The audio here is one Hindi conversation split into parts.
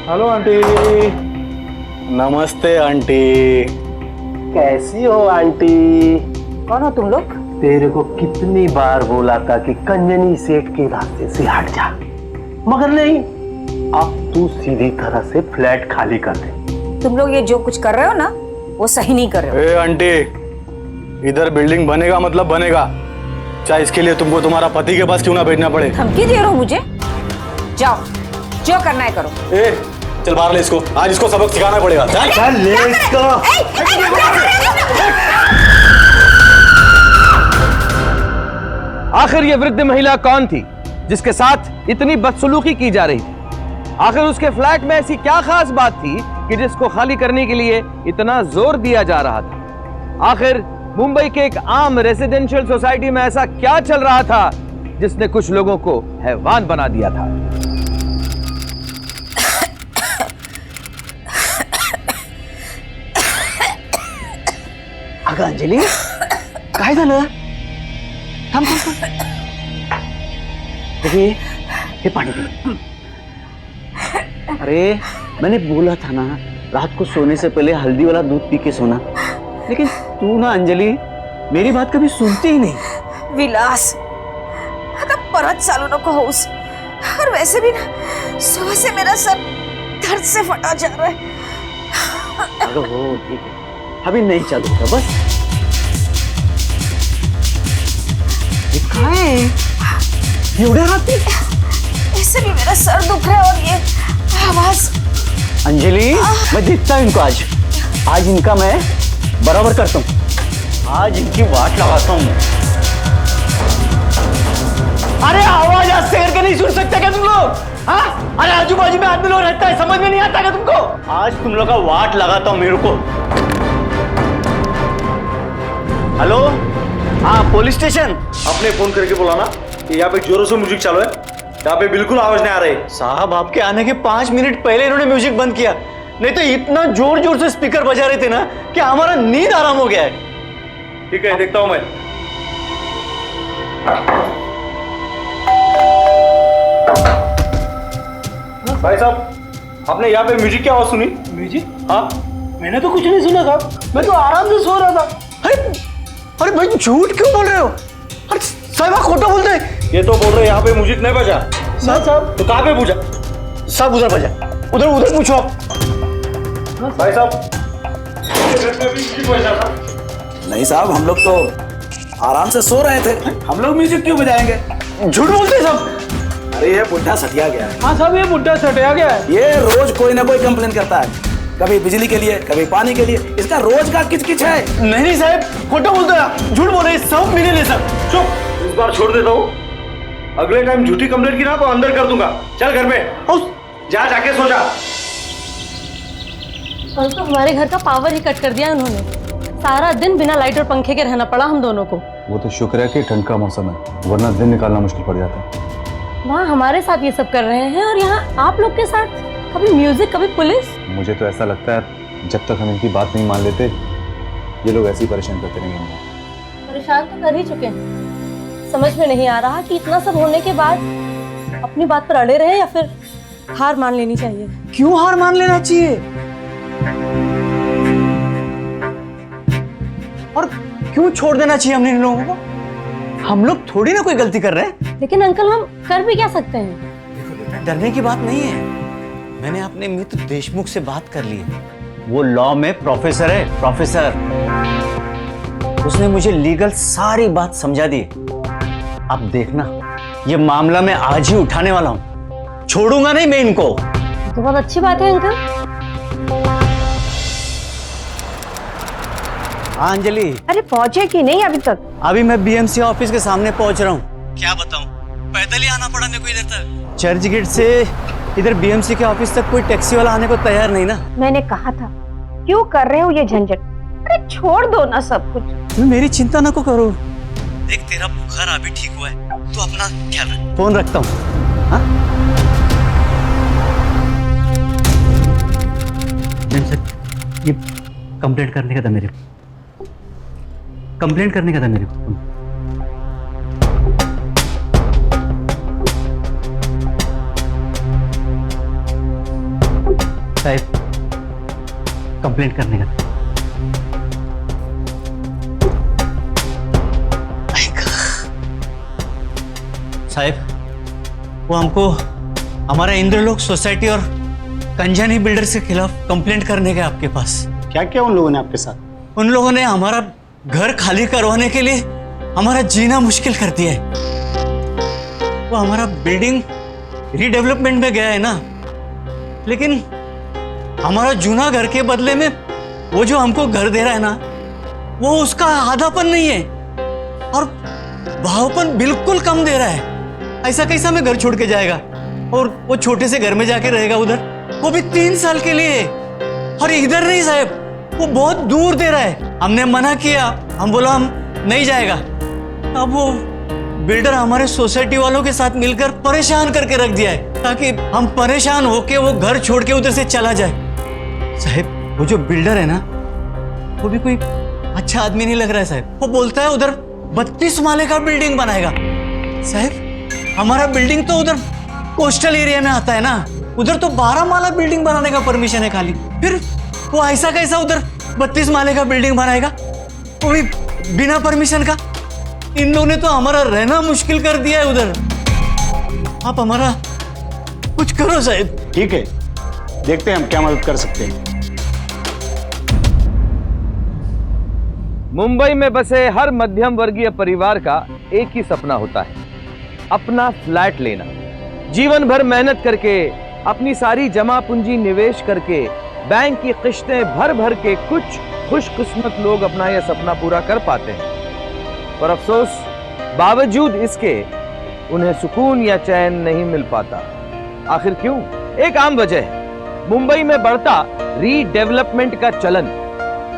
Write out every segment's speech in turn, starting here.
Hello aunty. नमस्ते आंटी। कैसी हो आंटी? कौन हो तुम लोग? तेरे को कितनी बार बोला था कि कंजनी सेठ के रास्ते से हट जा, मगर नहीं। अब तू सीधी तरह से फ्लैट खाली कर दे। तुम लोग ये जो कुछ कर रहे हो ना, वो सही नहीं कर रहे हो। ए आंटी, इधर बिल्डिंग बनेगा मतलब बनेगा, चाहे इसके लिए तुमको तुम्हारा पति के पास क्यों ना भेजना पड़े। धमकी दे रहे हो मुझे? जाओ, जो करना है करो। ए चल बाहर ले इसको, आज इसको सबक सिखाना पड़ेगा। चल ले इसको। आखिर ये वृद्ध महिला कौन थी जिसके साथ इतनी बदसलूकी की जा रही थी? आखिर उसके फ्लैट में ऐसी क्या खास बात थी कि जिसको खाली करने के लिए इतना जोर दिया जा रहा था? आखिर मुंबई के एक आम रेजिडेंशियल सोसाइटी में ऐसा क्या चल रहा था जिसने कुछ लोगों को हैवान बना दिया था? अगं अंजली, काय झालं? थांब थांब थांब. अरे हे पानी पी. अरे मैंने बोला था ना, रात को सोने से पहले हल्दी वाला दूध पी के सोना, लेकिन तू ना अंजलि मेरी बात कभी सुनती ही नहीं. विलास, आता परत चालू नको होऊस. और वैसे भी ना सुबह से मेरा सर दर्द से फटा जा रहा है. अगं हो ठीक है, अभी नहीं चालू होता बस. ये काय आहे? एवढ्या रात्री? ऐसे भी मेरा सर दुख रहा है और ये आवाज. अंजलि मैं देखता हूँ इनको आज इनका मैं बराबर करता हूँ. आज इनकी वाट लगाता हूँ. अरे आवाज आज शहर के नहीं सुन सकते क्या तुम लोग? हाँ? अरे आजू बाजू में आदमी लोग रहता है, समझ में नहीं आता क्या तुमको? आज तुम लोग का वाट लगाता हूँ मेरे को. हेलो, हाँ पुलिस स्टेशन. आपने फोन करके बोला ना कि यहाँ पे जोरों से म्यूजिक चालू है, यहाँ पे बिल्कुल आवाज नहीं आ रही. साहब आपके आने के 5 मिनट पहले इन्होंने म्यूजिक बंद किया, नहीं तो इतना जोर जोर से स्पीकर बजा रहे थे ना कि हमारा नींद आराम हो गया है. ठीक है, देखता हूँ मैं. भाई साहब, आपने यहाँ पे म्यूजिक की आवाज सुनी? म्यूजिक? हाँ. मैंने तो कुछ नहीं सुना साहब, मैं तो आराम से सो रहा था. अरे भाई झूठ क्यों बोल रहे हो? अरे साहब आप खोटा बोलते हैं. ये तो बोल रहे यहाँ पे म्यूजिक नहीं बजा. साहब तो कहाँ पे पूछा? साहब उधर बजा, उधर उधर पूछो आप. भाई साहब, म्यूजिक बजा था. नहीं साहब, हम लोग तो आराम से सो रहे थे, हम लोग म्यूजिक क्यों बजाएंगे? झूठ बोलते हैं साहब. अरे ये बुढ़ा सटिया गया है. हाँ साहब, ये बुढ़ा सटिया गया है. ये रोज कोई ना कोई कंप्लेन करता है, कभी बिजली के लिए कभी पानी के लिए. इसका रोज का किच-किच है. नहीं साहब खोटा बोलते हैं, झूठ बोल रहे हैं. सब मिले ले सब. चुप, इस बार छोड़ देता हूँ. अगले टाइम झूठी कंप्लेंट की ना तो अंदर कर दूंगा. चल घर में जा, जाके सो जा. कल तो हमारे घर का पावर ही कट कर दिया उन्होंने. सारा दिन बिना लाइट और पंखे के रहना पड़ा हम दोनों को. वो तो शुक्र है कि ठंड का मौसम है, वरना दिन निकालना मुश्किल पड़ जाता. वहाँ हमारे साथ ये सब कर रहे हैं और यहाँ आप लोग के साथ कभी म्यूजिक कभी पुलिस. मुझे तो ऐसा लगता है जब तक हम इनकी बात नहीं मान लेते, ये लोग ऐसे ही परेशान करते रहेंगे. परेशान तो कर ही चुके हैं. समझ में नहीं आ रहा कि इतना सब होने के बाद अपनी बात पर अड़े रहे या फिर हार मान लेनी चाहिए. क्यों हार मान लेना चाहिए? और क्यों छोड़ देना चाहिए हमने इन लोगों को? हम लोग थोड़ी ना कोई गलती कर रहे हैं. लेकिन अंकल हम कर भी क्या सकते हैं? डरने की बात नहीं है. मैंने अपने मित्र देशमुख से बात कर ली है. वो लॉ में प्रोफेसर है, प्रोफेसर. उसने मुझे लीगल सारी बात समझा दी. अब देखना, ये मामला मैं आज ही उठाने वाला हूं. छोड़ूंगा नहीं मैं इनको. तो बहुत अच्छी बात है अंकल. हाँ अंजलि. अरे पहुंचे कि नहीं अभी तक? अभी मैं बीएमसी ऑफिस के सामने पहुंच रहा हूँ. क्या बताऊं, पैदल ही आना पड़ा मेरे को इधर तक. चर्च गेट से इधर बीएमसी के ऑफिस तक कोई टैक्सी वाला आने को तैयार नहीं ना. मैंने कहा था, क्यों कर रहे हो ये झंझट? अरे छोड़ दो ना सब कुछ. तुम मेरी चिंता ना को करो. देख तेरा बुखार अभी ठीक हुआ है, तू अपना ख्याल रख. फोन रखता हूँ. हाँ? ये कंप्लेंट करने का था मेरे को. कंप्लेंट करने का था मेरे को. साहब कंप्लेंट करने का। साहब वो हमको हमारा इंद्रलोक सोसाइटी और कंजानी बिल्डर्स के खिलाफ कंप्लेंट करने गए आपके पास। क्या क्या उन लोगों ने आपके साथ? उन लोगों ने हमारा घर खाली करवाने के लिए हमारा जीना मुश्किल कर दिया है। वो हमारा बिल्डिंग रीडेवलपमेंट में गया है ना, लेकिन हमारा जूना घर के बदले में वो जो हमको घर दे रहा है ना, वो उसका आधापन नहीं है और भावपन बिल्कुल कम दे रहा है। ऐसा कैसा में घर छोड़ के जाएगा और वो छोटे से घर में जाके रहेगा उधर, वो भी 3 साल के लिए। और इधर नहीं साहब, वो बहुत दूर दे रहा है। हमने मना किया, हम बोला हम नहीं जाएगा। अब वो बिल्डर हमारे सोसाइटी वालों के साथ मिलकर परेशान करके रख दिया है ताकि हम परेशान होके वो घर छोड़ के उधर से चला जाए। साहब वो जो बिल्डर है ना, वो भी कोई अच्छा आदमी नहीं लग रहा है साहब। वो बोलता है उधर 32 माले का बिल्डिंग बनाएगा। साहब हमारा बिल्डिंग तो उधर कोस्टल एरिया में आता है ना, उधर तो 12 माला बिल्डिंग बनाने का परमिशन है खाली। फिर वो ऐसा कैसा उधर 32 माले का बिल्डिंग बनाएगा, वो भी बिना परमिशन का। इन लोगों ने तो हमारा रहना मुश्किल कर दिया है उधर। आप हमारा कुछ करो साहब। ठीक है, देखते हैं हम क्या मदद कर सकते हैं। मुंबई में बसे हर मध्यम वर्गीय परिवार का एक ही सपना होता है, अपना फ्लैट लेना। जीवन भर मेहनत करके, अपनी सारी जमा पूंजी निवेश करके, बैंक की किश्तें भर भर के कुछ खुशकिस्मत लोग अपना यह सपना पूरा कर पाते हैं। पर अफसोस, बावजूद इसके उन्हें सुकून या चैन नहीं मिल पाता। आखिर क्यों? एक आम वजह है मुंबई में बढ़ता रीडेवलपमेंट का चलन।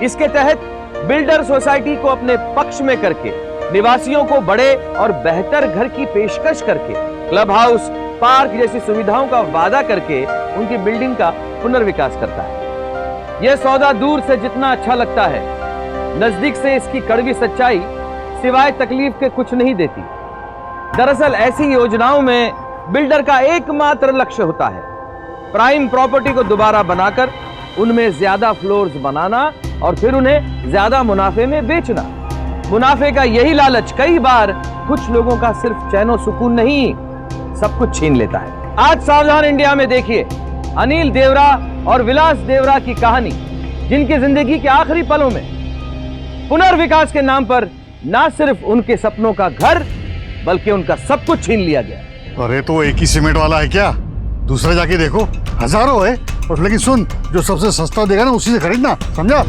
इसके तहत बिल्डर सोसाइटी को अपने पक्ष में करके निवासियों को बड़े और बेहतर घर की पेशकश करके, क्लब हाउस, पार्क जैसी सुविधाओं का वादा करके उनकी बिल्डिंग का पुनर्विकास करता है। यह सौदा दूर से जितना अच्छा लगता है, नजदीक से इसकी कड़वी सच्चाई सिवाय तकलीफ के कुछ नहीं देती। दरअसल ऐसी योजनाओं में बिल्डर का एकमात्र लक्ष्य होता है प्राइम प्रॉपर्टी को दोबारा बनाकर उनमें ज्यादा फ्लोर्स बनाना और फिर उन्हें ज्यादा मुनाफे में बेचना। मुनाफे का यही लालच कई बार कुछ लोगों का सिर्फ चैनो सुकून नहीं, सब कुछ छीन लेता है। आज सावधान इंडिया में देखिए अनिल देवरा और विलास देवरा की कहानी, जिनकी जिंदगी के आखिरी पलों में पुनर्विकास के नाम पर ना सिर्फ उनके सपनों का घर बल्कि उनका सब कुछ छीन लिया गया। अरे तो एक ही सीमेंट वाला है क्या? दूसरा जाके देखो, हजारों है। और लेकिन सुन, जो सबसे सस्ता देगा ना उसी से खरीदना, समझा?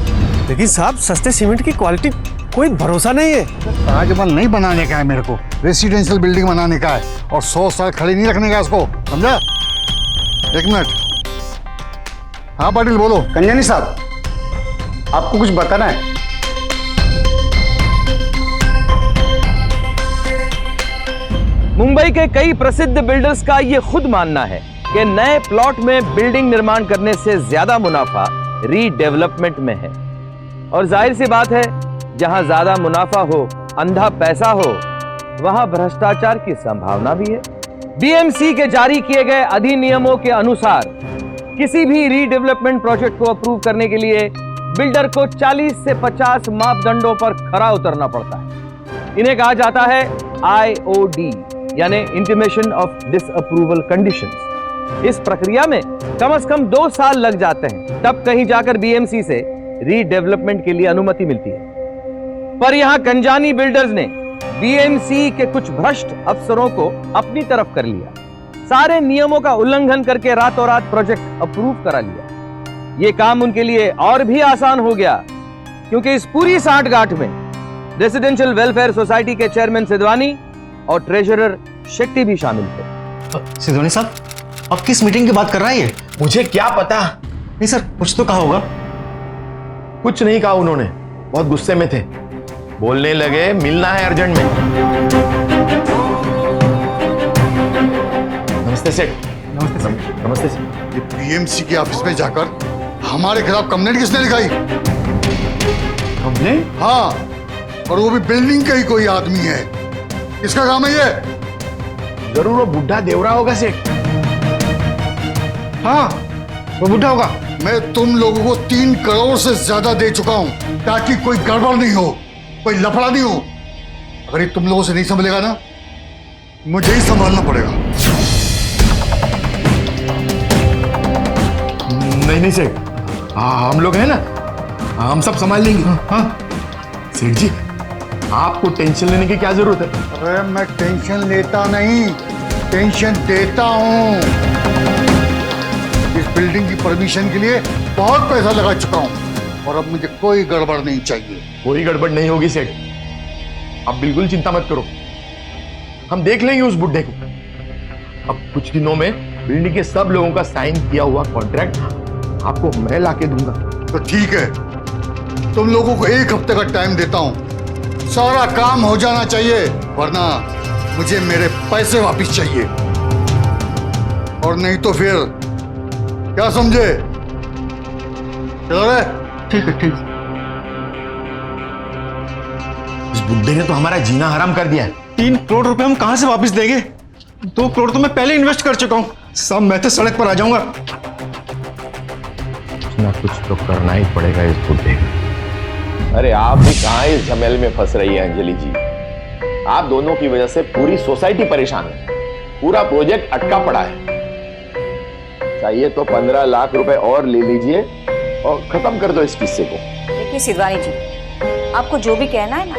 लेकिन साहब सस्ते सीमेंट की क्वालिटी कोई भरोसा नहीं है। ताजमहल नहीं बनाने का है मेरे को, रेसिडेंशियल बिल्डिंग बनाने का है और 100 साल खड़ी नहीं रखने का इसको, समझा? एक मिनट। हाँ पाटिल बोलो। कंजानी साहब, आपको कुछ बताना है? मुंबई के कई प्रसिद्ध बिल्डर्स का यह खुद मानना है कि नए प्लॉट में बिल्डिंग निर्माण करने से ज्यादा मुनाफा रीडेवलपमेंट में है। और जाहिर सी बात है, जहां ज्यादा मुनाफा हो, अंधा पैसा हो, वहां भ्रष्टाचार की संभावना भी है। बीएमसी के जारी किए गए अधिनियमों के अनुसार किसी भी रीडेवलपमेंट प्रोजेक्ट को अप्रूव करने के लिए बिल्डर को 40 से 50 मापदंडों पर खरा उतरना पड़ता है। इन्हें कहा जाता है IOD, यानी इंटीमेशन ऑफ डिसअप्रूवल कंडीशंस। इस प्रक्रिया में कम से कम 2 साल लग जाते हैं, तब कहीं जाकर बीएमसी से रीडेवलपमेंट के लिए अनुमति मिलती है। पर यहां कंजानी बिल्डर्स ने बीएमसी के कुछ भ्रष्ट अफसरों को अपनी तरफ कर लिया, सारे नियमों का उल्लंघन करके रातों रात प्रोजेक्ट अप्रूव करा लिया। यह काम उनके लिए और भी आसान हो गया क्योंकि इस पूरी सांठगांठ में रेसिडेंशियल वेलफेयर सोसाइटी के चेयरमैन सिद्धवानी और ट्रेजरर शेट्टी भी शामिल थे। सिद्धवानी साहब, अब किस मीटिंग की बात कर रहा है ये? मुझे क्या पता? नहीं सर, कुछ तो कहा होगा। कुछ नहीं कहा उन्होंने, बहुत गुस्से में थे। बोलने लगे मिलना है अर्जेंट में। नमस्ते सेठ। नमस्ते सर। नमस्ते सेठ। ये बीएमसी के ऑफिस में जाकर हमारे खिलाफ कंप्लेंट किसने लिखाई? कंप्लेंट? हाँ, और वो भी बिल्डिंग का ही कोई आदमी है। किसका काम है ये? जरूर वो बुढ़ा देवरा होगा सेठ। हाँ, वो बुढ़ा होगा। मैं तुम लोगों को 3 करोड़ से ज्यादा दे चुका हूं ताकि कोई गड़बड़ नहीं हो, कोई लफड़ा नहीं हो। अगर ये तुम लोगों से नहीं संभलेगा ना, मुझे ही संभालना पड़ेगा। नहीं सेठ, हम लोग हैं ना, हम सब संभाल लेंगे। हाँ सेठ जी, आपको टेंशन लेने की क्या जरूरत है? अरे मैं टेंशन लेता नहीं, टेंशन देता हूं। इस बिल्डिंग की परमिशन के लिए बहुत पैसा लगा चुका हूं और अब मुझे कोई गड़बड़ नहीं चाहिए। कोई गड़बड़ नहीं होगी सेठ, आप बिल्कुल चिंता मत करो, हम देख लेंगे उस बुड्ढे को। अब कुछ दिनों में बिल्डिंग के सब लोगों का साइन किया हुआ कॉन्ट्रैक्ट आपको मैं लाके दूंगा। तो ठीक है, तुम लोगों को 1 हफ्ते का टाइम देता हूं, सारा काम हो जाना चाहिए, वरना मुझे मेरे पैसे वापस चाहिए। और नहीं तो फिर क्या समझे? चलो रे। ठीक है, ठीक। इस बुड्ढे ने तो हमारा जीना हराम कर दिया है। 3 करोड़ रुपए हम कहां से वापस देंगे? 2 करोड़ तो मैं पहले इन्वेस्ट कर चुका हूं। सब मैं तो सड़क पर आ जाऊंगा। कुछ ना कुछ तो करना ही पड़ेगा इस बुड्ढे को। अरे आप भी कहां इस झमेले में फंस रही है अंजलि जी? आप दोनों की वजह से पूरी सोसाइटी परेशान है, पूरा प्रोजेक्ट अटका पड़ा है। चाहिए तो 15 लाख रुपए और ले लीजिए और खत्म कर दो इस किस्से को। देखिए सिद्धवानी जी, आपको जो भी कहना है ना,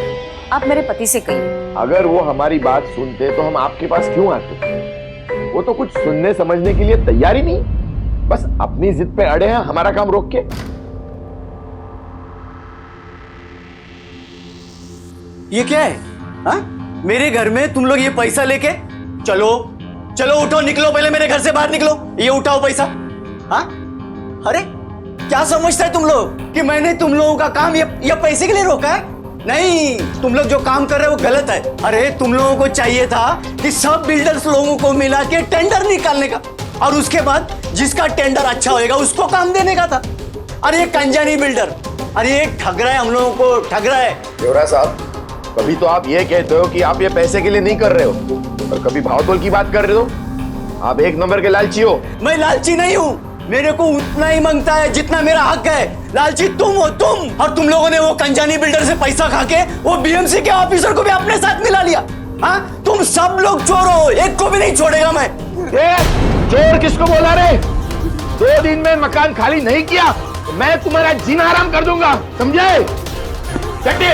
आप मेरे पति से कहिए। अगर वो हमारी बात सुनते तो हम आपके पास क्यों आते? वो तो कुछ सुनने समझने के लिए तैयार ही नहीं, बस अपनी जिद पे अड़े हैं हमारा काम रोक के। ये क्या है? हाँ? मेरे घर में तुम लोग ये पैसा लेके चलो चलो उठो, निकलो, पहले मेरे घर से बाहर निकलो, ये उठाओ पैसा। हाँ? अरे क्या समझता है तुम लोग कि मैंने तुम लोगों का काम ये पैसे के लिए रोका है? नहीं, तुम लोग जो काम कर रहे हो वो गलत है। अरे तुम लोगों को चाहिए था कि सब बिल्डर्स लोगों को मिला के टेंडर निकालने का, और उसके बाद जिसका टेंडर अच्छा होएगा उसको काम देने का था। अरे ये कंजानी बिल्डर, अरे ये ठग रहा है, हम लोगों को ठग रहा है। देवरा साहब, कभी तो आप ये कहते हो कि आप ये पैसे के लिए नहीं कर रहे हो, और कभी भावतोल की बात कर रहे हो। आप 1 नंबर के लालची हो। मैं लालची नहीं हूँ, मेरे को उतना ही मांगता है जितना मेरा हक है। लालची तुम हो, तुम। और तुम लोगों ने वो कंजानी बिल्डर से पैसा खा के वो बीएमसी के ऑफिसर को भी अपने साथ मिला लिया। हाँ, तुम सब लोग चोर हो, एक को भी नहीं छोड़ेगा मैं। चोर किसको बोला रे? 2 दिन में मकान खाली नहीं किया तो मैं तुम्हारा जीना हराम कर दूंगा, समझे? चट्टे,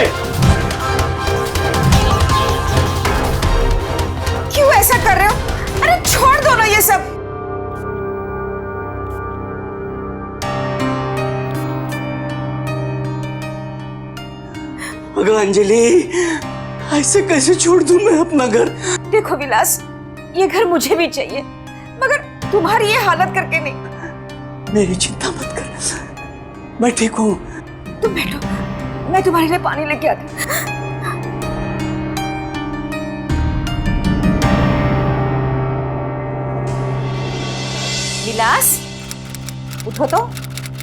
क्यों ऐसा कर रहे हो? अरे छोड़ दो ना ये सब। अगर अंजलि, ऐसे कैसे छोड़ दूं मैं अपना घर? देखो विलास, ये घर मुझे भी चाहिए, मगर तुम्हारी ये हालत करके नहीं। मेरी चिंता मत कर, मैं ठीक हूँ। तुम बैठो, मैं तुम्हारे लिए पानी लेके आती हूँ। विलास, उठो तो,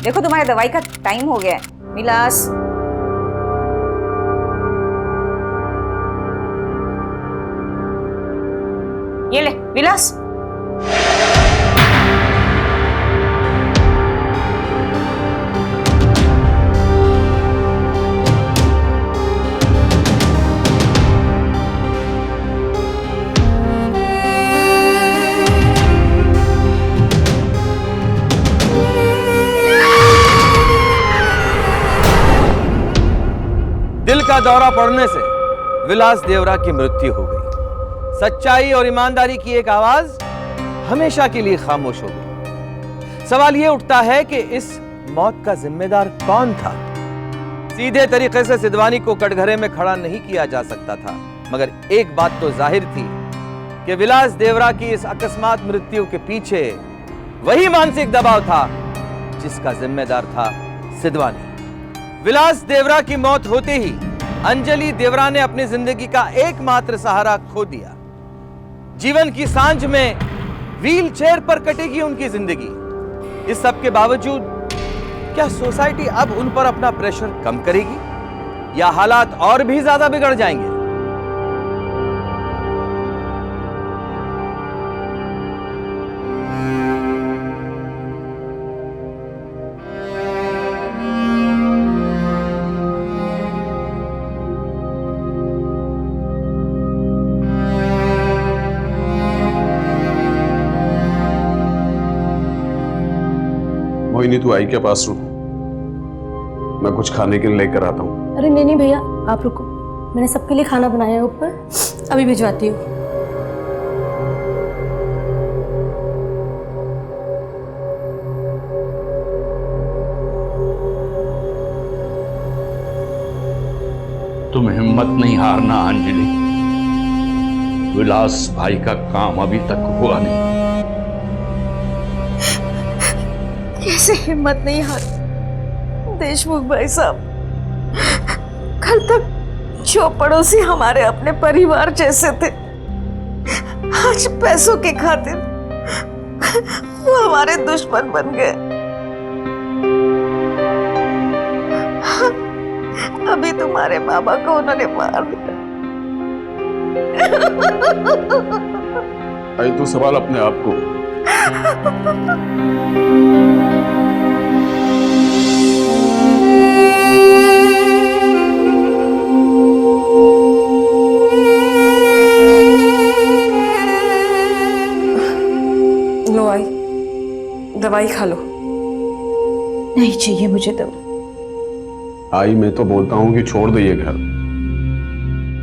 देखो तुम्हारे दवाई का टाइम हो गया है। विलास, ये ले विलास। दिल का दौरा पड़ने से विलास देवरा की मृत्यु हो गई। सच्चाई और ईमानदारी की एक आवाज हमेशा के लिए खामोश हो गई। सवाल यह उठता है कि इस मौत का जिम्मेदार कौन था? सीधे तरीके से सिद्धवानी को कटघरे में खड़ा नहीं किया जा सकता था, मगर एक बात तो जाहिर थी कि विलास देवरा की इस अकस्मात मृत्यु के पीछे वही मानसिक दबाव था जिसका जिम्मेदार था सिद्धवानी। विलास देवरा की मौत होते ही अंजलि देवरा ने अपनी जिंदगी का एकमात्र सहारा खो दिया। जीवन की सांझ में व्हील चेयर पर कटेगी उनकी जिंदगी। इस सब के बावजूद क्या सोसाइटी अब उन पर अपना प्रेशर कम करेगी या हालात और भी ज्यादा बिगड़ जाएंगे? मोहिनी तू आई के पास रुक, मैं कुछ खाने के लिए लेकर आता हूँ। अरे नहीं भैया, आप रुको, मैंने सबके लिए खाना बनाया है ऊपर, अभी भिजवाती हूँ। तुम हिम्मत नहीं हारना अंजलि, विलास भाई का काम अभी तक हुआ नहीं। कैसे हिम्मत नहीं हार देशमुख भाई साहब, कल तक जो पड़ोसी हमारे अपने परिवार जैसे थे, आज पैसों की खातिर वो हमारे दुश्मन बन गए। अभी तुम्हारे बाबा को उन्होंने मार दिया। आई तू सवाल अपने आप को। लो आई, दवाई खा लो। नहीं चाहिए मुझे दवा। आई मैं तो बोलता हूँ कि छोड़ दे ये घर,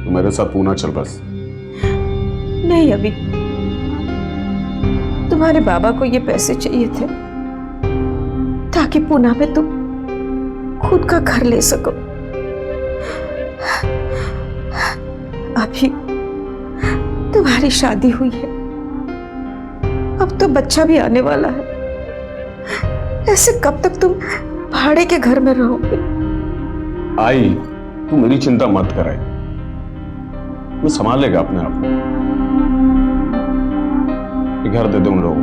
तो मेरे साथ पूना चल बस। नहीं, अभी तुम्हारे बाबा को ये पैसे चाहिए थे ताकि पूना में तुम खुद का घर ले सको। अभी तुम्हारी शादी हुई है, अब तो बच्चा भी आने वाला है। ऐसे कब तक तुम भाड़े के घर में रहोगे? आई तू मेरी चिंता मत कराई, मैं संभाल लेगा अपने आप को। घर दे दो उन लोगों को।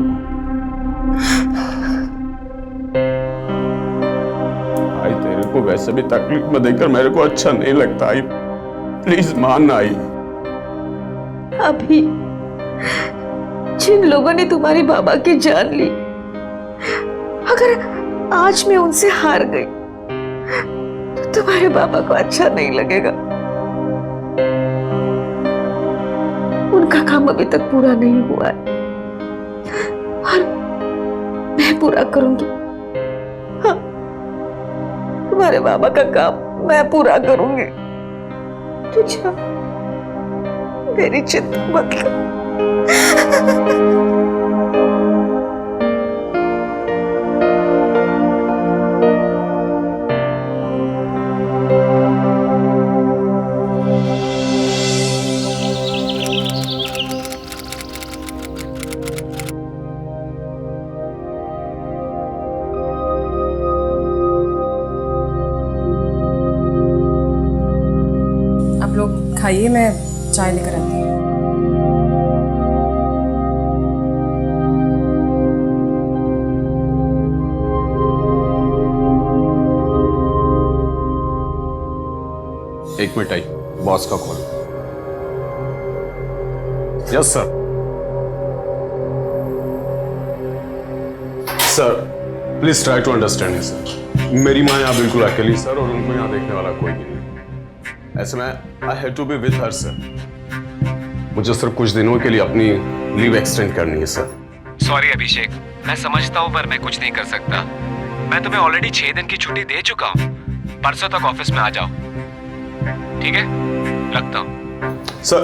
आई तेरे को वैसे भी तकलीफ में देखकर मेरे को अच्छा नहीं लगता। आई प्लीज मान ना। आई अभी जिन लोगों ने तुम्हारे बाबा की जान ली, अगर आज मैं उनसे हार गई तो तुम्हारे बाबा को अच्छा नहीं लगेगा। उनका काम अभी तक पूरा नहीं हुआ है और मैं पूरा करूंगी। हाँ, तुम्हारे बाबा का काम मैं पूरा करूंगी। तुझे मेरी चिंता मत कर। आप लोग खाइए, मैं चाय लेकर आती हूँ। एक मिनट आई, बॉस का call. Yes sir. Sir please try to understand sir. मेरी माँ यहाँ बिल्कुल अकेली सर, और उनको यहाँ देखने वाला कोई भी नहीं। ऐसे में I have to be with her sir. मुझे सिर्फ कुछ दिनों के लिए अपनी लीव एक्सटेंड करनी है सर। सॉरी अभिषेक, मैं समझता हूँ पर मैं कुछ नहीं कर सकता। मैं तुम्हें ऑलरेडी 6 दिन की छुट्टी दे चुका हूँ। परसों तक ऑफिस में आ जाओ, ठीक है? रखता हूँ सर।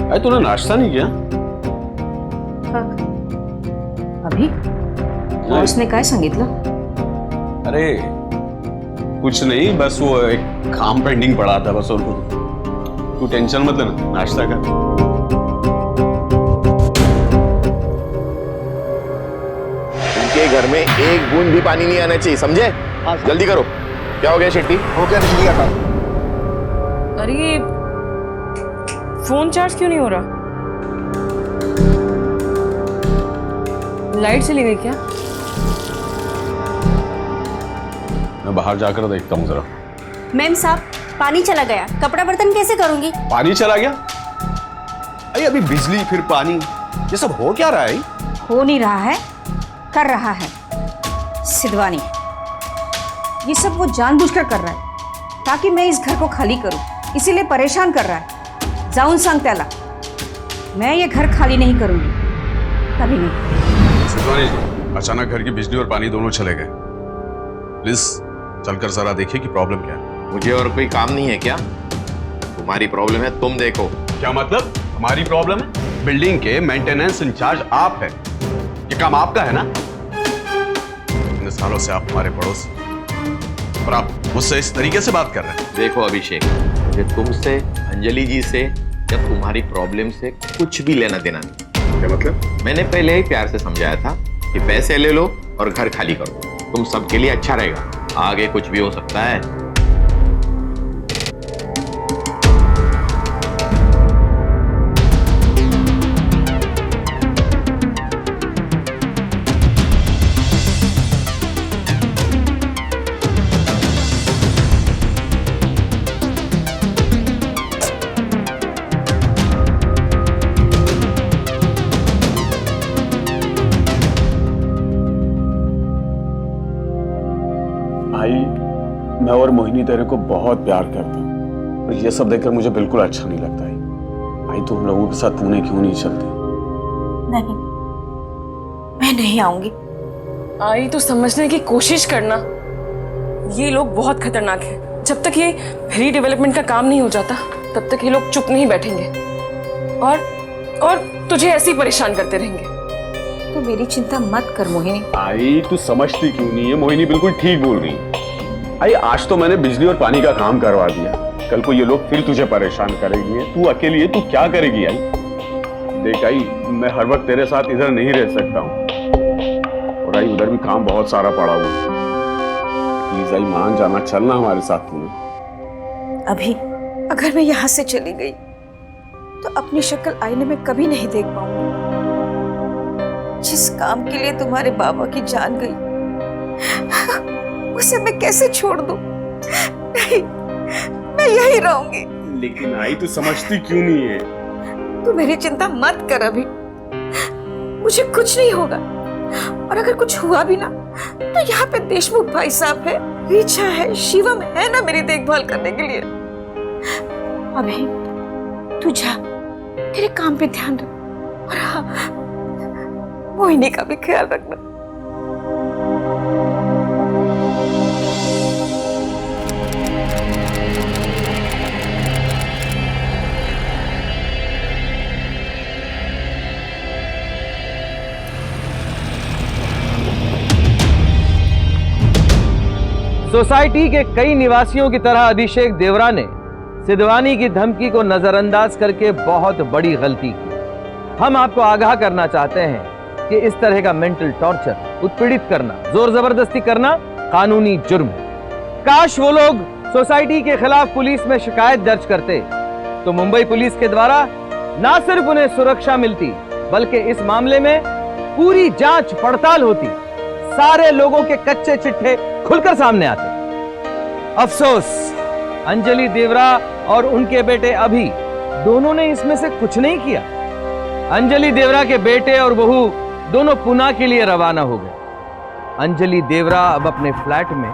अरे तूने नाश्ता नहीं किया? हाँ। अभी बॉस ने काय सांगितलं? अरे कुछ नहीं, बस वो एक काम पेंडिंग पड़ा था बस, और तू टेंशन मत लेना, नाश्ता कर। उनके घर में एक बूंद भी पानी नहीं आना चाहिए, समझे? जल्दी करो। क्या हो गया शेट्टी? हो गया बिजली का काम। अरे फोन चार्ज क्यों नहीं हो रहा? लाइट चली गई क्या? मैं बाहर जाकर देखता हूँ जरा। मैम साहब, पानी चला गया, कपड़ा बर्तन कैसे करूंगी? पानी चला गया? अरे अभी बिजली फिर पानी, ये सब हो क्या रहा है? हो नहीं रहा है, कर रहा है सिद्धवानी, ये सब वो जानबूझकर कर रहा है ताकि मैं इस घर को खाली करूं, इसीलिए परेशान कर रहा है। जाऊन सांग त्याला, मैं ये घर खाली नहीं करूंगी, कभी नहीं। सिद्धवानी जी, अचानक घर की बिजली और पानी दोनों चले गए। प्लीज चलकर जरा देखिए कि प्रॉब्लम क्या है। मुझे और कोई काम नहीं है क्या? तुम्हारी प्रॉब्लम है, तुम देखो। क्या मतलब हमारी प्रॉब्लम है? बिल्डिंग के मेंटेनेंस इंचार्ज आप हैं, ये काम आपका है ना? इतने सालों से आप हमारे पड़ोसी और आप मुझसे इस तरीके से बात कर रहे हैं। देखो अभिषेक, मुझे तुमसे, अंजलि जी से या तुम्हारी प्रॉब्लम से कुछ भी लेना देना नहीं। क्या मतलब? मैंने पहले ही प्यार से समझाया था कि पैसे ले लो और घर खाली करो, तुम सबके लिए अच्छा रहेगा। आगे कुछ भी हो सकता है। भाई, मैं और मोहिनी तेरे को बहुत प्यार करते हैं, और ये सब देखकर मुझे बिल्कुल अच्छा नहीं लगता है। भाई तू हम लोगों के साथ तूने क्यों नहीं चलती? नहीं, मैं नहीं आऊंगी। आई तो समझने की कोशिश करना, ये लोग बहुत खतरनाक हैं। जब तक ये रीडेवलपमेंट का काम नहीं हो जाता तब तक ये लोग चुप नहीं बैठेंगे और तुझे ऐसे ही परेशान करते रहेंगे। तो मेरी चिंता मत कर मोहिनी। आई तू समझती क्यों नहीं है? मोहिनी बिल्कुल ठीक बोल रही है। आई आज तो मैंने बिजली और पानी का काम करवा दिया, कल को ये लोग फिर तुझे परेशान करेंगे। तू अकेली है, तू क्या करेगी? आई देख आई, मैं हर वक्त तेरे साथ इधर नहीं रह सकता हूँ, और आई उधर भी काम बहुत सारा पड़ा हुआ। प्लीज आई मान जाना, चलना हमारे साथ। तूने अभी अगर मैं यहाँ से चली गई तो अपनी शक्ल आईने में कभी नहीं देख पाऊंगी। जिस काम के लिए तुम्हारे बाबा की जान गई उसे मैं कैसे छोड़ दूं? नहीं, मैं यही रहूंगी। लेकिन आई तू समझती क्यों नहीं है? तू मेरी चिंता मत कर अभी, मुझे कुछ नहीं होगा। और अगर कुछ हुआ भी ना तो यहाँ पे देशमुख भाई साहब है, रीचा है, शिवम है ना मेरी देखभाल करने के लिए। अभी तू जा, तेरे काम पे ध्यान रख, और हाँ, मोहिनी का भी ख्याल रखना। सोसाइटी के कई निवासियों की तरह अभिषेक देवरा ने सिद्धवानी की धमकी को नजरअंदाज करके बहुत बड़ी गलती की। हम आपको आगाह करना चाहते हैं कि इस तरह का मेंटल टॉर्चर, उत्पीड़ित करना, जोर जबरदस्ती करना कानूनी जुर्म है। काश वो लोग सोसाइटी के खिलाफ पुलिस में शिकायत दर्ज करते तो मुंबई पुलिस के द्वारा न सिर्फ उन्हें सुरक्षा मिलती बल्कि इस मामले में पूरी जांच पड़ताल होती, सारे लोगों के कच्चे चिट्ठे खुलकर सामने आते। अफसोस, अंजलि देवरा और उनके बेटे अभी दोनों ने इसमें से कुछ नहीं किया। अंजलि देवरा के बेटे और बहू दोनों पुणे के लिए रवाना हो गए। अंजलि देवरा अब अपने फ्लैट में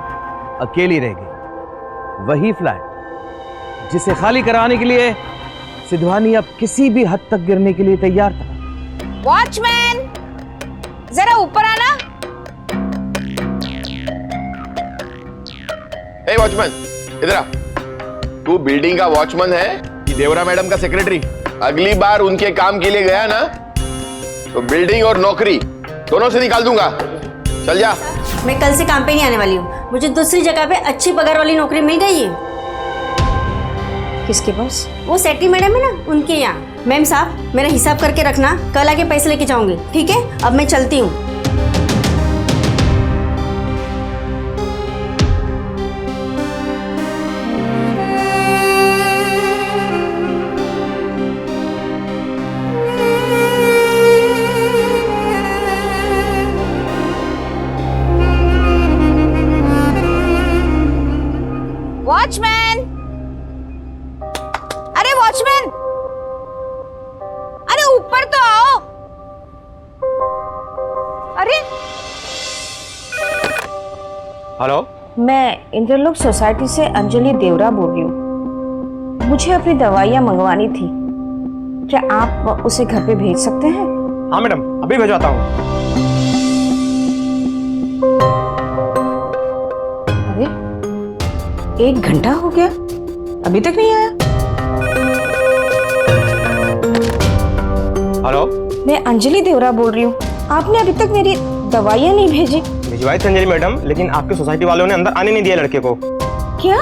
अकेली रह गई, वही फ्लैट जिसे खाली कराने के लिए सिद्धवानी अब किसी भी हद तक गिरने के लिए तैयार था। वॉचमैन, जरा ऊपर आना। ए वॉचमैन, इधर आ। तू बिल्डिंग का वॉचमैन है कि देवरा मैडम का सेक्रेटरी? अगली बार उनके काम के लिए गया ना तो बिल्डिंग और नौकरी दोनों से निकाल दूंगा। चल जा। मैं कल से काम पे नहीं आने वाली हूँ, मुझे दूसरी जगह पे अच्छी पगार वाली नौकरी मिल गई है। किसके पास? वो सेठी मैडम है ना, उनके यहाँ। मैम साहब, मेरा हिसाब करके रखना, कल आके पैसे लेके जाऊंगी, ठीक है? अब मैं चलती हूँ। वॉचमैन, अरे वॉचमैन, अरे ऊपर तो आओ। हेलो, मैं इंद्रलोक सोसाइटी से अंजलि देवरा बोल रही हूँ। मुझे अपनी दवाइयाँ मंगवानी थी, क्या आप उसे घर पे भेज सकते हैं? हाँ मैडम, अभी भिजवाता हूँ। अरे 1 घंटा हो गया, अभी तक नहीं आया। हेलो, मैं अंजलि देवरा बोल रही हूँ। आपने अभी तक मेरी दवाइयाँ नहीं भेजी। भिजवाई थी अंजलि मैडम, लेकिन आपके सोसाइटी वालों ने अंदर आने नहीं दिया लड़के को। क्या?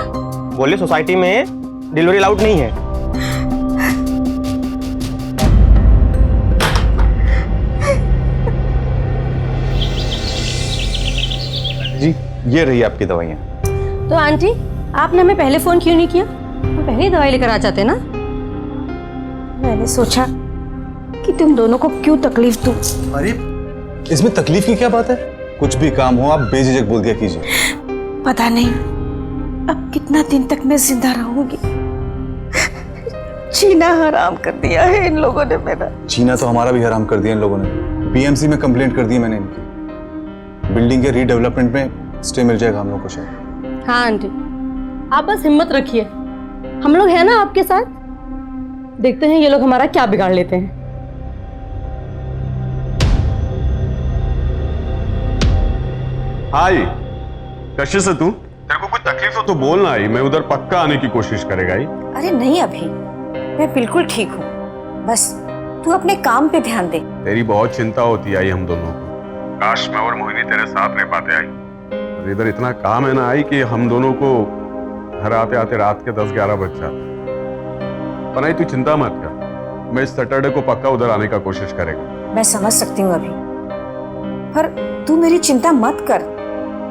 बोले सोसाइटी में डिलीवरी अलाउड नहीं है। जी, ये रही आपकी दवाइयाँ। तो आंटी, आपने हमें पहले फोन क्यों नहीं किया? हम पहले ही दवाई लेकर आ जाते ना। मैंने सोचा कि तुम दोनों को क्यों तकलीफ दूं। अरे इसमें तकलीफ की क्या बात है? कुछ भी काम हो आप बेझिझक बोल दिया कीजिए। पता नहीं अब कितना दिन तक मैं जिंदा रहूंगी। जीना हराम कर दिया है इन लोगों ने मेरा। जीना तो हमारा भी हराम कर दिया इन लोगों ने। बीएमसी में कंप्लेंट कर दी मैंने इनकी। बिल्डिंग के रीडेवलपमेंट में स्टे मिल जाएगा हम लोग को शायद। हाँ आंटी, आप बस हिम्मत रखिए, हम लोग हैं ना आपके साथ। देखते हैं ये लोग हमारा क्या बिगाड़ लेते हैं। हाय, कशिश है तू? तेरे को कोई तकलीफ हो तो बोलना आई, मैं उधर पक्का आने की कोशिश करेगा ही। अरे नहीं अभी, मैं बिल्कुल ठीक हूँ। बस तू अपने काम पे ध्यान दे। तेरी बहुत चिंता होती आई हम दोनों को। काश मैं और मोहिनी तेरे साथ रह पाते आई। और इधर इतना काम है ना आई कि हम दोनों को घर आते आते रात के 10-11 बज जाते। पर आई तू चिंता मत कर, मैं इस सैटरडे को पक्का उधर आने का कोशिश करेगा। मैं समझ सकती हूँ अभी, पर तू मेरी चिंता मत कर।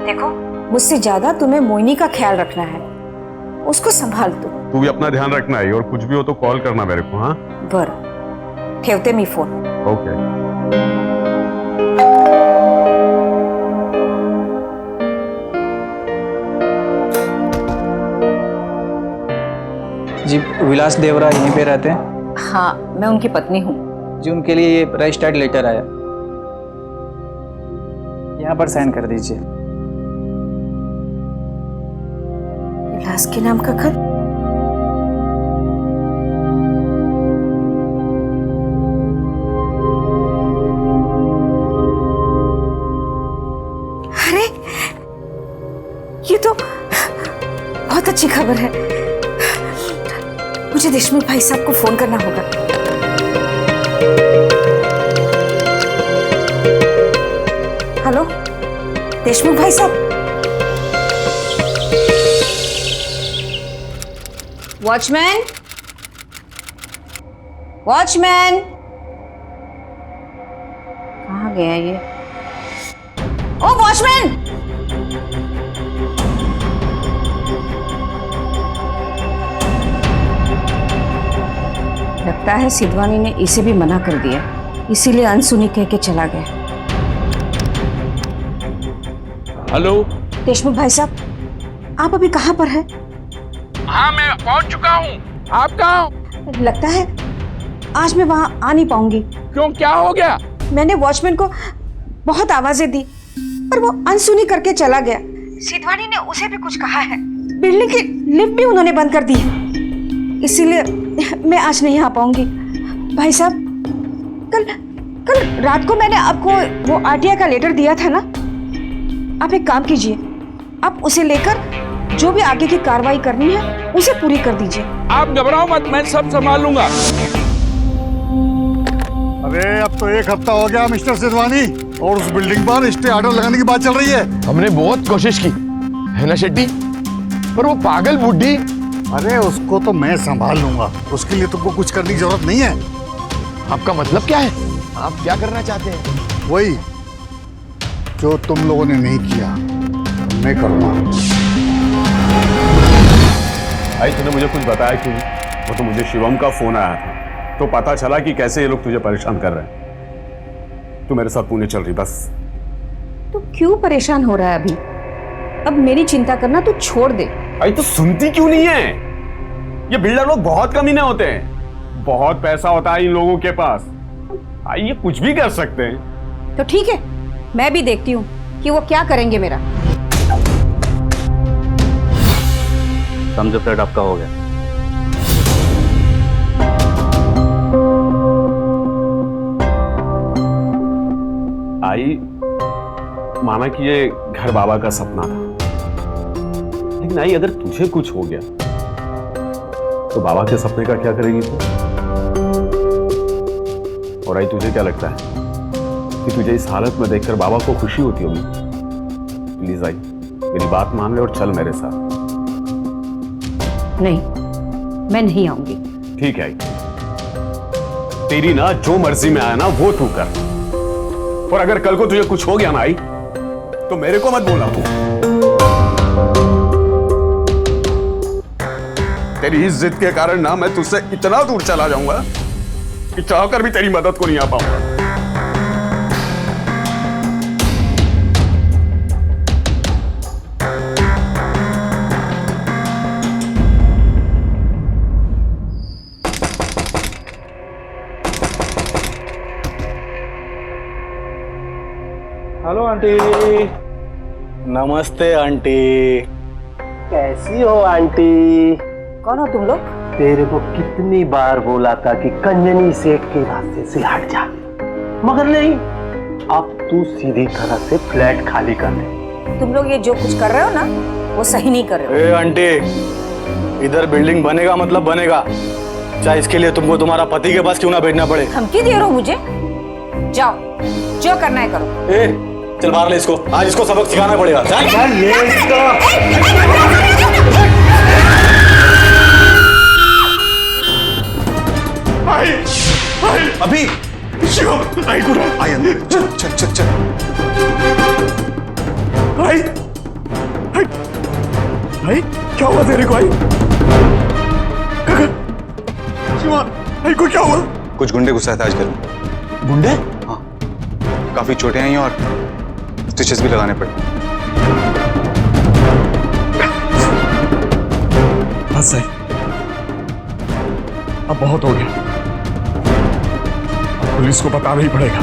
देखो, मुझसे ज्यादा तुम्हें मोहिनी का ख्याल रखना है, उसको संभाल तू भी अपना ध्यान रखना है और कुछ भी हो तो कॉल करना मेरे को। हाँ बरं, ठेवते मी फोन। ओके। जी, विलास देवरा यहीं पे रहते हैं? हाँ, मैं उनकी पत्नी हूँ। जी, उनके लिए ये रजिस्टर्ड लेटर आया, यहाँ पर साइन कर दीजिए। विलास के नाम का खत? अरे ये तो बहुत अच्छी खबर है। मुझे देशमुख भाई साहब को फोन करना होगा। हेलो देशमुख भाई साहब। वॉचमैन, वॉचमैन, कहाँ गया ये? ओ वॉचमैन! लगता है सिद्धवानी ने इसे भी मना कर दिया, इसीलिए अनसुनी कह के चला गया। हेलो देशमुख भाई साहब, आप अभी कहाँ पर हैं? हाँ, मैं पहुंच चुका हूँ। आप कहाँ हो? लगता है आज मैं वहाँ आ नहीं पाऊंगी। क्यों, क्या हो गया? मैंने वॉचमैन को बहुत आवाजें दी, पर वो अनसुनी करके चला गया। सिद्धवानी ने उसे भी कुछ कहा है। बिल्डिंग की लिफ्ट भी उन्होंने बंद कर दी है, इसीलिए मैं आज नहीं आ पाऊंगी। भाई साहब, कल रात को मैंने आपको वो आरटीआई का लेटर दिया था ना, आप एक काम कीजिए, आप उसे लेकर जो भी आगे की कार्रवाई करनी है उसे पूरी कर दीजिए। आप घबराओ मत, मैं सब संभाल लूंगा। अरे अब तो 1 हफ्ता हो गया मिस्टर सिद्धवानी, और उस बिल्डिंग पर स्टे ऑर्डर लगाने की बात चल रही है। हमने बहुत कोशिश की है ना शेट्टी, पर वो पागल बुड्ढी। अरे उसको तो मैं संभाल लूंगा, उसके लिए तुमको कुछ करने की जरूरत नहीं है। आपका मतलब क्या है? आप क्या करना चाहते हैं? वही जो तुम लोगों ने नहीं किया मैं करूंगा। भाई तूने मुझे कुछ बताया क्यों? वो तो मुझे शिवम का फोन आया था, तो पता चला कि कैसे ये लोग तुझे परेशान कर रहे हैं। तू मेरे साथ पुणे चल रही बस। तो क्यों परेशान हो रहा है अभी? अब मेरी चिंता करना तू छोड़ दे। भाई तू सुनती क्यों नहीं है? ये बिल्डर लोग बहुत कमीने होते हैं, बहुत पैसा होता है इन लोगों के पास। भाई ये कुछ भी कर सकते हैं। तो ठीक है, मैं भी देखती हूँ कि वो क्या करेंगे मेरा। समझो फ्लैट आपका हो गया। आई माना कि ये घर बाबा का सपना था, लेकिन आई अगर तुझे कुछ हो गया तो बाबा के सपने का क्या करेगी तू? और आई तुझे क्या लगता है कि तुझे इस हालत में देखकर बाबा को खुशी होती होगी? प्लीज आई मेरी बात मान ले और चल मेरे साथ। नहीं, मैं नहीं आऊंगी। ठीक है आई, तेरी ना जो मर्जी में आया ना वो तू कर, और अगर कल को तुझे कुछ हो गया ना आई तो मेरे को मत बोलना तू। तेरी इस जिद के कारण ना मैं तुझसे इतना दूर चला जाऊंगा कि चाहकर भी तेरी मदद को नहीं आ पाऊंगा। Hello aunty. नमस्ते आंटी। कैसी हो आंटी? कौन हो तुम लोग? तेरे को कितनी बार बोला था कि कंजनी सेठ के रास्ते से हट जा, मगर नहीं। अब तू सीधी तरह से फ्लैट खाली कर ले। तुम लोग ये जो कुछ कर रहे हो ना, वो सही नहीं कर रहे हो। आंटी, इधर बिल्डिंग बनेगा मतलब बनेगा, चाहे इसके लिए तुमको तुम्हारा पति के पास क्यों ना भेजना पड़े। धमकी दे रहे हो मुझे? जाओ, जो करना है करो। चल बाहर ले इसको, आज इसको सबक सिखाना पड़ेगा। चल ये इसको। अभी शिवम, आई गुरु, आई अंदर, चल चल चल चल। आई आई आई क्या हुआ तेरे को? आई शिवम, आई को क्या हुआ? कुछ गुंडे घुसा था आज घर में। गुंडे? हाँ, काफी चोटें आई और स्टिचेस भी लगाने पड़े। बस सही, अब बहुत हो गया, पुलिस को बताना ही पड़ेगा।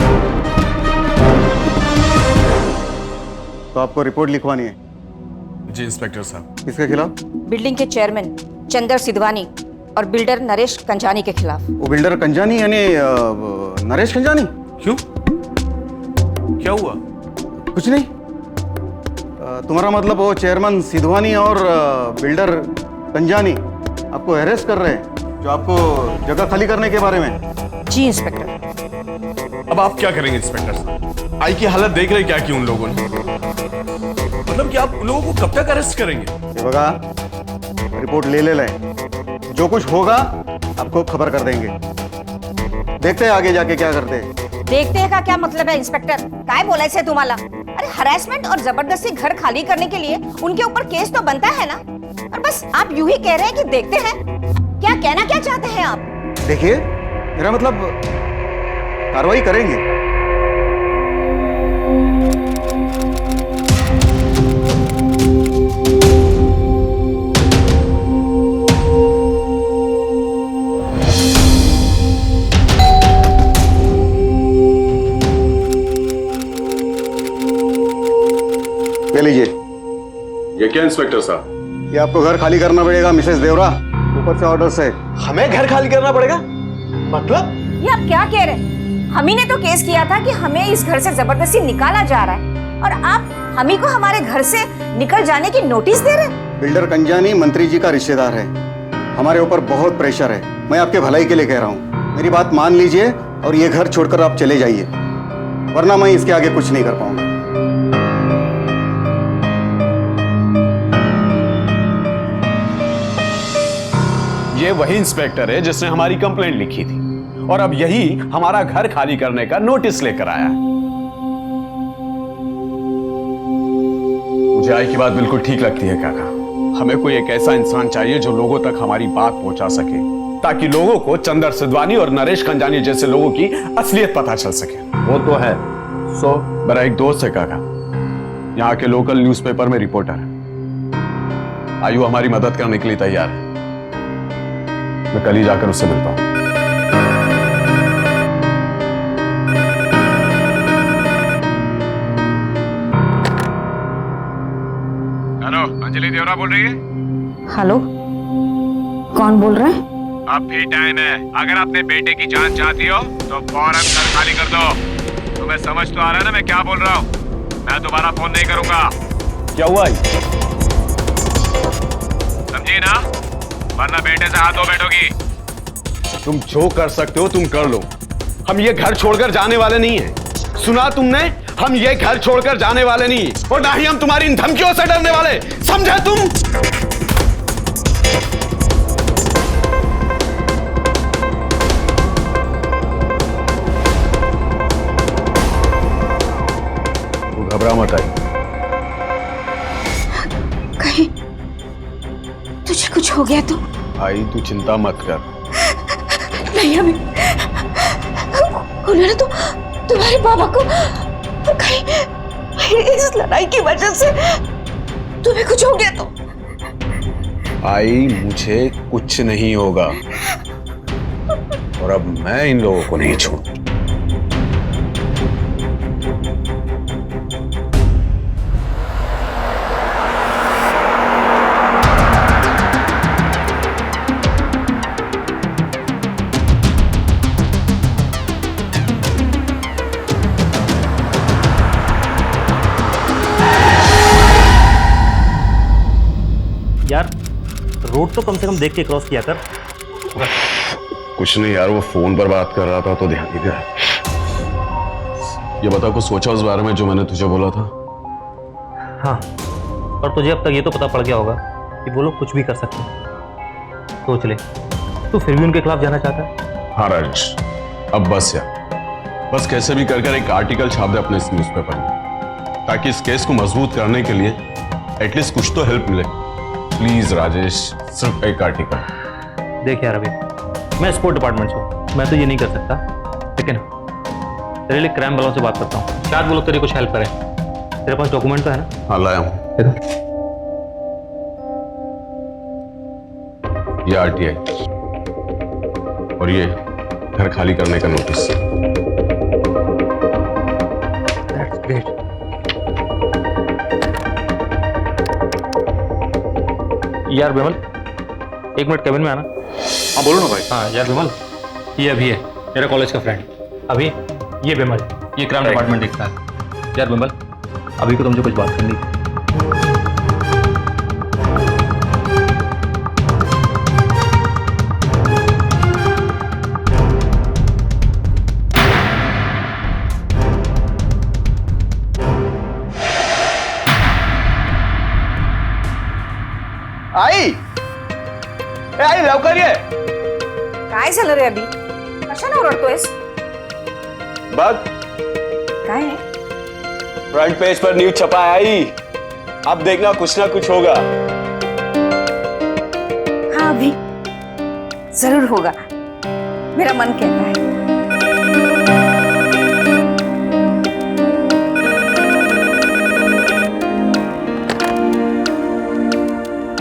तो आपको रिपोर्ट लिखवानी है? जी इंस्पेक्टर साहब। किसके खिलाफ? बिल्डिंग के चेयरमैन चंदर सिद्धवानी और बिल्डर नरेश कंजानी के खिलाफ। वो बिल्डर कंजानी यानी नरेश कंजानी? क्यों, क्या हुआ? कुछ नहीं। तुम्हारा मतलब वो चेयरमैन सिद्धवानी और बिल्डर कंजानी आपको अरेस्ट कर रहे हैं, जो आपको जगह खाली करने के बारे में? जी इंस्पेक्टर। अब आप क्या करेंगे इंस्पेक्टर साहब? आई की हालत देख रहे क्या की उन लोगों ने? मतलब कि आप उन लोगों को कब तक अरेस्ट करेंगे? ये बगा, रिपोर्ट ले लें, जो कुछ होगा आपको खबर कर देंगे। देखते हैं आगे जाके क्या करते हैं। देखते हैं का क्या मतलब है इंस्पेक्टर? काय बोलायचंय तुम्हाला? अरे हरासमेंट और जबरदस्ती घर खाली करने के लिए उनके ऊपर केस तो बनता है ना, और बस आप यूं ही कह रहे हैं कि देखते हैं। क्या कहना क्या चाहते हैं आप? देखिए, मेरा मतलब कार्रवाई करेंगे। ले लीजिए। ये क्या इंस्पेक्टर साहब? ये आपको घर खाली करना पड़ेगा मिसेस देवरा, ऊपर से ऑर्डर से। हमें घर खाली करना पड़ेगा? मतलब ये आप क्या कह रहे हैं? हम ही ने तो केस किया था कि हमें इस घर से जबरदस्ती निकाला जा रहा है, और आप हम ही को हमारे घर से निकल जाने की नोटिस दे रहे हैं। बिल्डर कंजानी मंत्री जी का रिश्तेदार है, हमारे ऊपर बहुत प्रेशर है। मैं आपके भलाई के लिए कह रहा हूँ, मेरी बात मान लीजिए और ये घर छोड़कर आप चले जाइए, वरना मैं इसके आगे कुछ नहीं कर पाऊंगा। ये वही इंस्पेक्टर है जिसने हमारी कंप्लेंट लिखी थी, और अब यही हमारा घर खाली करने का नोटिस लेकर आया है। मुझे आई की बात बिल्कुल ठीक लगती है काका। हमें कोई एक ऐसा इंसान चाहिए जो लोगों तक हमारी बात पहुंचा सके, ताकि लोगों को चंदर सिद्धवानी और नरेश कंजानी जैसे लोगों की असलियत पता चल सके। वो तो है। मेरा एक दोस्त है काका, यहाँ के लोकल न्यूज़पेपर में रिपोर्टर है। आयु हमारी मदद करने के लिए तैयार है। मैं कल ही जाकर उससे मिलता हूं। हेलो, अंजलि देवरा बोल रही है? हेलो, कौन बोल रहे हैं? अब भी टाइम है। अगर अपने बेटे की जान चाहती हो तो फौरन घर खाली कर दो। तुम्हें समझ तो आ रहा है ना मैं क्या बोल रहा हूँ? मैं दोबारा फोन नहीं करूंगा। क्या हुआ? समझी ना? वरना बेटे से हाथ धो बैठोगी। तुम जो कर सकते हो तुम कर लो। हम ये घर छोड़कर जाने वाले नहीं हैं। सुना तुमने? हम ये घर छोड़कर जाने वाले नहीं और ना ही हम तुम्हारी इन धमकियों से डरने वाले। समझे तुम? घबरा मत आई। कहीं तुझे कुछ हो गया तो? आई तू चिंता मत कर। नहीं अभी उन्होंने तो तुम्हारे बाबा को कहीं इस लड़ाई की वजह से तुम्हें कुछ हो गया तो? आई मुझे कुछ नहीं होगा और अब मैं इन लोगों को नहीं छोड़। यार रोड तो कम से कम देख के क्रॉस किया कर। कुछ नहीं यार, वो फोन पर बात कर रहा था तो ध्यान नहीं दिया। ये बता कुछ सोचा उस बारे में जो मैंने तुझे बोला था? हाँ, और तुझे अब तक ये तो पता पड़ गया होगा कि वो लोग कुछ भी कर सकते हैं। सोच ले, तू फिर भी उनके खिलाफ जाना चाहता है? हाँ राजेश, अब बस यार, बस कैसे भी कर एक आर्टिकल छाप दे अपने इस न्यूज़पेपर में, ताकि इस केस को मजबूत करने के लिए एटलीस्ट कुछ तो हेल्प मिले। प्लीज राजेश, सिर्फ एक आर्टिकल। देख यार अभी मैं स्पोर्ट डिपार्टमेंट से हूँ, मैं तो ये नहीं कर सकता, लेकिन तेरे लिए क्राइम वालों से बात करता हूँ, शायद वो लोग तेरी कुछ हेल्प करें। तेरे पास डॉक्यूमेंट तो है ना? हाँ लाया हूँ। ये आरटीआई और ये घर खाली करने का नोटिस। That's great. यार विमल, एक मिनट केबिन में आना। हाँ बोलो ना भाई। हाँ यार विमल, ये अभी है मेरा कॉलेज का फ्रेंड। अभी ये विमल, ये क्राइम डिपार्टमेंट देखता है। यार विमल, अभी को तुमसे कुछ बात करनी थी। आई आई लवकर ये काय झालं रे अभी? कशाला ओरडतोयस? बघ काय है? फ्रंट पेज पर न्यूज छपा है आई। अब देखना कुछ ना कुछ होगा। हाँ अभी जरूर होगा, मेरा मन कहता है।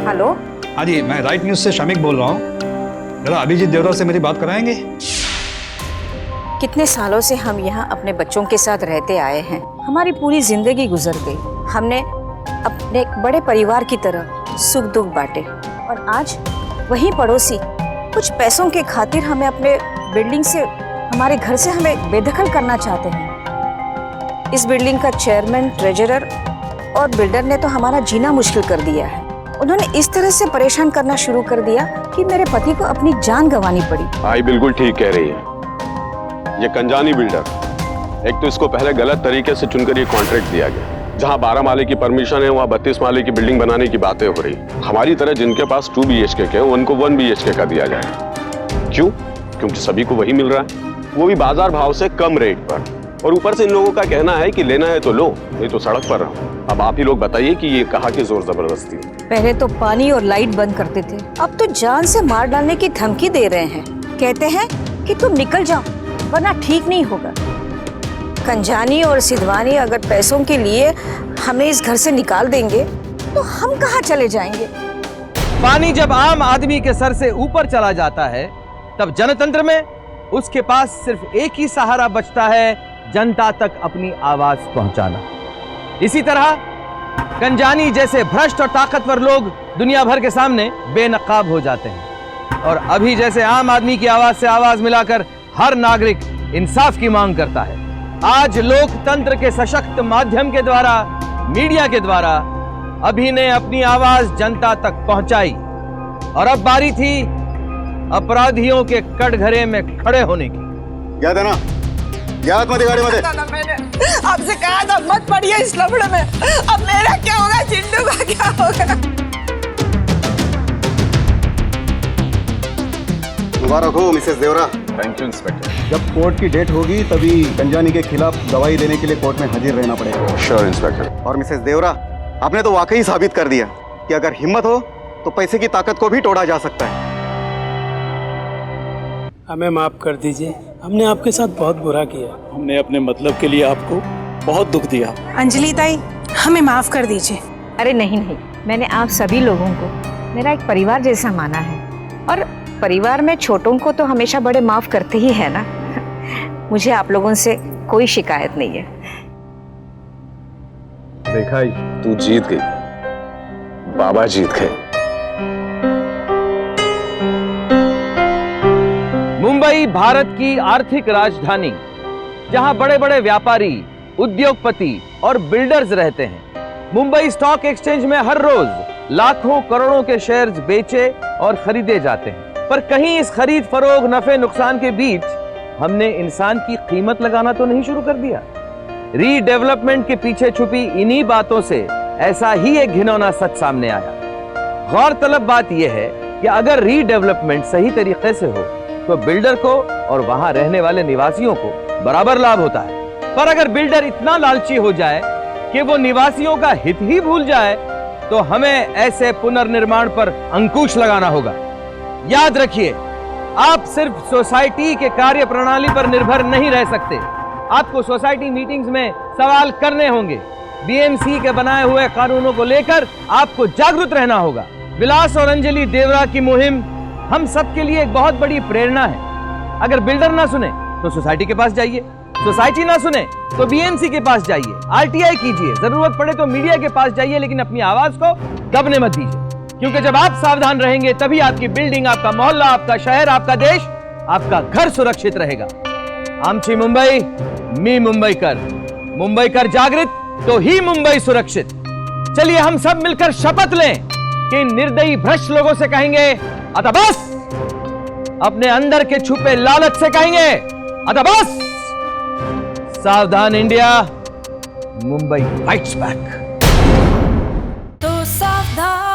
हेलो, हाँ जी, मैं राइट न्यूज से शमीक बोल रहा हूँ। जरा अभिजीत देवरा से मेरी बात कराएंगे? कितने सालों से हम यहाँ अपने बच्चों के साथ रहते आए हैं, हमारी पूरी जिंदगी गुजर गई। हमने अपने एक बड़े परिवार की तरह सुख दुख बांटे, और आज वही पड़ोसी कुछ पैसों के खातिर हमें अपने बिल्डिंग से, हमारे घर से हमें बेदखल करना चाहते हैं। इस बिल्डिंग का चेयरमैन, ट्रेजरर और बिल्डर ने तो हमारा जीना मुश्किल कर दिया है। उन्होंने इस तरह से परेशान करना शुरू कर दिया कि मेरे पति को अपनी जान गंवानी पड़ी। आई बिल्कुल ठीक कह रही है। ये कंजानी बिल्डर, एक तो इसको पहले गलत तरीके से चुनकर ये कॉन्ट्रैक्ट दिया गया। जहां 12 माले की परमिशन है वहां 32 माले की बिल्डिंग बनाने की बातें हो रही। हमारी तरह जिनके पास 2 BHK के, उनको 1 BHK का दिया जाए। क्यों? क्योंकि सभी को वही मिल रहा है, वो भी बाजार भाव से कम रेट पर। और ऊपर से इन लोगों का कहना है कि लेना है तो लो, नहीं तो सड़क पर रहो। अब आप ही लोग बताइए कि ये कहाँ की जोर जबरदस्ती। पहले तो पानी और लाइट बंद करते थे, अब तो जान से मार डालने की धमकी दे रहे हैं। कहते हैं कि तुम निकल जाओ वरना ठीक नहीं होगा। कंजानी और सिद्धवानी अगर पैसों के लिए हमें इस घर से निकाल देंगे तो हम कहाँ चले जाएंगे? पानी जब आम आदमी के सर से ऊपर चला जाता है, तब जनतंत्र में उसके पास सिर्फ एक ही सहारा बचता है, जनता तक अपनी आवाज पहुंचाना। इसी तरह कंजानी जैसे भ्रष्ट और ताकतवर लोग दुनिया भर के सामने बेनकाब हो जाते हैं। और अभी जैसे आम आदमी की आवाज से आवाज मिलाकर हर नागरिक इंसाफ की मांग करता है, आज लोकतंत्र के सशक्त माध्यम के द्वारा, मीडिया के द्वारा अभी ने अपनी आवाज जनता तक पहुंचाई और अब बारी थी अपराधियों के कटघरे में खड़े होने की। याद है ना, याद मत गाड़ी मत। मैंने आपसे कहा था मत पड़िए इस लफड़े में। अब मेरा क्या होगा, चिंटू का क्या होगा? मुबारक हो Mrs Devra. Thank you inspector. जब कोर्ट की डेट होगी तभी गंजानी के खिलाफ गवाही देने के लिए कोर्ट में हाजिर रहना पड़ेगा। Sure inspector. और मिसेस देवरा, आपने तो वाकई साबित कर दिया कि अगर हिम्मत हो तो पैसे की ताकत को भी तोड़ा जा सकता है। हमें माफ कर दीजिए, हमने आपके साथ बहुत बुरा किया। हमने अपने मतलब के लिए आपको बहुत दुख दिया। अंजलि ताई, हमें माफ कर दीजिए। अरे नहीं नहीं, मैंने आप सभी लोगों को मेरा एक परिवार जैसा माना है और परिवार में छोटों को तो हमेशा बड़े माफ करते ही है ना। मुझे आप लोगों से कोई शिकायत नहीं है। देखा ही, तू जीत गई, बाबा जीत गए। मुंबई भारत की आर्थिक राजधानी, जहां बड़े बड़े व्यापारी, उद्योगपति और बिल्डर्स रहते हैं। मुंबई स्टॉक एक्सचेंज में हर रोज लाखों करोड़ों के शेयर्स बेचे और खरीदे जाते हैं, पर कहीं इस खरीद फरोख, नफे नुकसान के बीच हमने इंसान की कीमत लगाना तो नहीं शुरू कर दिया। रीडेवलपमेंट के पीछे छुपी इन्हीं बातों से ऐसा ही एक घिनौना सच सामने आया। गौरतलब बात यह है कि अगर रीडेवलपमेंट सही तरीके से हो तो बिल्डर को और वहां रहने वाले निवासियों को बराबर लाभ होता है, पर अगर बिल्डर इतना लालची हो जाए कि वो निवासियों का हित ही भूल जाए तो हमें ऐसे पुनर्निर्माण पर अंकुश लगाना होगा। याद रखिए, आप सिर्फ सोसाइटी के कार्य प्रणाली पर निर्भर नहीं रह सकते। आपको सोसाइटी मीटिंग्स में सवाल करने होंगे। बीएमसी के बनाए हुए कानूनों को लेकर आपको जागरूक रहना होगा। विलास और अंजलि देवरा की मुहिम हम सबके लिए एक बहुत बड़ी प्रेरणा है। अगर बिल्डर ना सुने तो सोसाइटी के पास जाइए, सोसाइटी ना सुने तो बीएमसी के पास जाइए, आरटीआई कीजिए, जरूरत पड़े तो मीडिया के पास जाइए, लेकिन अपनी आवाज को दबने मत दीजिए। क्योंकि जब आप सावधान रहेंगे तभी आपकी बिल्डिंग, आपका मोहल्ला, आपका शहर, आपका देश, आपका घर सुरक्षित रहेगा। आमची मुंबई, मी मुंबईकर, मुंबईकर जागृत तो ही मुंबई सुरक्षित। चलिए हम सब मिलकर शपथ लें कि इन निर्दयी भ्रष्ट लोगों से कहेंगे अतः बस, अपने अंदर के छुपे लालच से कहेंगे अतः बस। सावधान इंडिया, मुंबई फाइट्स बैक। तो सावधान